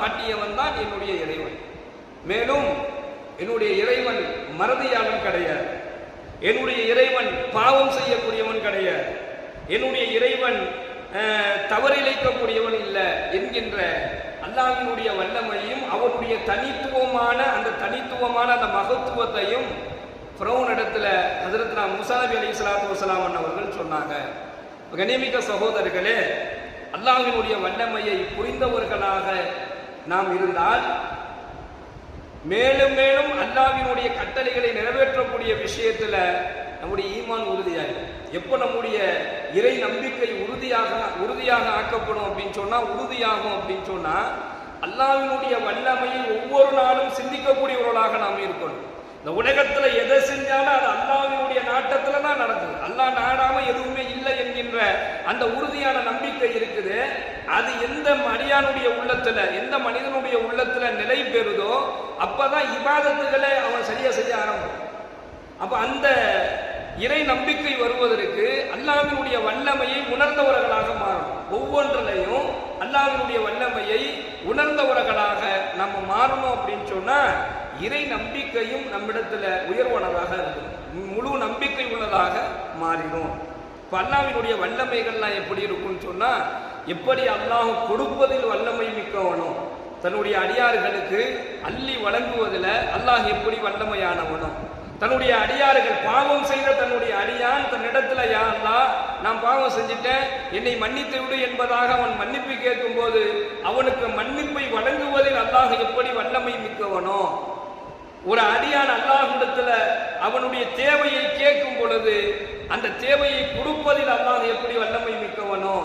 காட்டியவன் தான் என்னுடைய இறைவன். மேலும் என்னுடைய இறைவன் மறதியாளன் கிடையாது, என்னுடைய இறைவன் பாவம் செய்யக்கூடியவன் கிடையாது, என்னுடைய இறைவன் தவறிழைக்கக்கூடியவன் இல்லை என்கின்ற அல்லாஹ்வினுடைய வல்லமையும் அவருடைய தனித்துவமான அந்த மகத்துவத்தையும் ஃபிரௌன் இடத்துல ஹஜ்ரத்னா மூசா நபி அலைஹிஸ்ஸலாத்து வஸலாம் அவர்கள் சொன்னாங்க. கண்ணியமிக்க சகோதரர்களே, அல்லாஹ்வினுடைய வல்லமையை புரிந்தவர்களாக நாம் இருந்தால் மேலும் மேலும் அல்லாஹ்வினுடைய கட்டளைகளை நிறைவேற்றக்கூடிய விஷயத்துல நம்முடைய ஈமான் உறுதியாகும். எப்போ நம்முடைய இறை நம்பிக்கை உறுதியாக ஆக்கப்படும் அப்படின்னு சொன்னா, உறுதியாகும் அப்படின்னு சொன்னா, அல்லாஹ்வினுடைய வல்லமையை ஒவ்வொரு நாளும் சிந்திக்கக்கூடியவர்களாக நாம் இருக்கணும். இந்த உலகத்துல எதை செஞ்சாலும் அது அல்லாஹ்வினுடைய நாட்டத்துல தான் நடக்குது. அல்லாஹ் நாடாம எதுவுமே இல்லை என்கின்ற அந்த உறுதியான நம்பிக்கை இருக்குது. அது எந்த அடியானுடைய உள்ளத்துல, எந்த மனிதனுடைய உள்ளத்துல நிலை பெறுதோ அப்பதான் இபாதத்துகளை அவன் சரியா செய்ய ஆரம்பிக்கும். அப்ப அந்த இறை நம்பிக்கை வருவதற்கு அல்லாஹ்வினுடைய வல்லமையை உணர்ந்தவர்களாக மாறணும். ஒவ்வொன்றிலையும் அல்லாஹ்வினுடைய வல்லமையை உணர்ந்தவர்களாக நம்ம மாறணும் அப்படின்னு சொன்னா இறை நம்பிக்கையும் நம்மிடத்துல உயர்வானதாக இருக்கும், முழு நம்பிக்கை உள்ளதாக மாறிடும். இப்ப அல்லாஹ்வினுடைய வல்லமைகள்லாம் எப்படி இருக்கும்னு சொன்னா, எப்படி அல்லாஹ் கொடுப்பதில் வல்லமை மிக்கவனோ, தன்னுடைய அடியார்களுக்கு அள்ளி வழங்குவதில் அல்லாஹ் எப்படி வல்லமையானவனோ, தன்னுடைய அடியார்கள் பாவம் செய்த தன்னுடைய அடியான் தன்னிடத்துல யா அல்லாஹ் நான் பாவம் செஞ்சிட்டேன் என்னை மன்னித்து விடு என்பதாக அவன் மன்னிப்பு கேட்கும் போது அவனுக்கு மன்னிப்பை வழங்குவதில் அல்லாஹ் எப்படி வல்லமை மிக்கவனோ, ஒரு அடியான் அல்லாஹ்விடத்துல அவனுடைய தேவையை கேட்கும் பொழுது அந்த தேவையை கொடுப்பதில் அல்லாஹ் எப்படி வல்லமை மிக்கவனோ,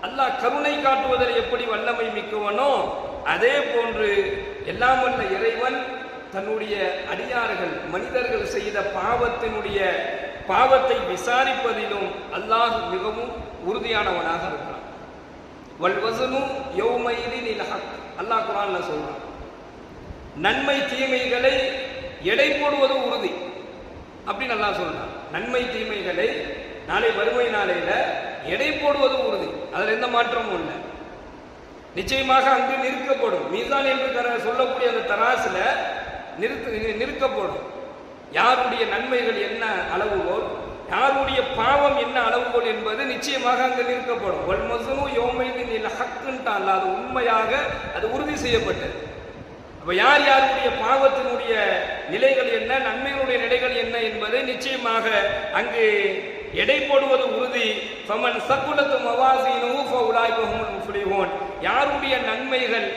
அல்லாஹ் கருணை காட்டுவதில் எப்படி வல்லமை மிக்கவனோ, அதே போன்று எல்லாம் வல்ல இறைவன் தன்னுடைய அடியார்கள் மனிதர்கள் செய்த பாவத்தை விசாரிப்பதிலும் அல்லாஹ் மிகவும் உறுதியானவனாக இருக்கிறான். வல் வஸனு யௌமைதினில் ஹக், அல்லாஹ் குர்ஆன்ல சொல்றான். நன்மை தீமைகளை எடை போடுவது உறுதி அப்படின்னு அல்லாஹ் சொல்றான். நன்மை தீமைகளை நாளை வறுமை நாளையில எடை போடுவது உறுதி, அதுல எந்த மாற்றமும் இல்லை. நிச்சயமாக அங்கு நிற்கப்படும். மீசான் என்று சொல்லக்கூடிய அந்த தராசுல நிற்கப்படும். யாருடைய நன்மைகள் என்ன அளவுகோல், யாருடைய பாவம் என்ன அளவுகோல் என்பது நிச்சயமாக அங்கு நிற்கப்படும். வல் மஸ்னு யௌமைதினில் ஹக்குன்ட்டான், அது உண்மையாக அது உறுதி செய்யப்பட்டது. அப்ப யாருடைய பாவத்தினுடைய நிலைகள் என்ன, நன்மைகளுடைய நிலைகள் என்ன என்பதை நிச்சயமாக அங்கு எடை போடுவது உறுதி. ஃபமன் சகுலத்து மவாஸீனுஹு ஃபஉலாயிக ஹுமுல் முஃப்லிஹூன், யாருடைய நன்மைகள்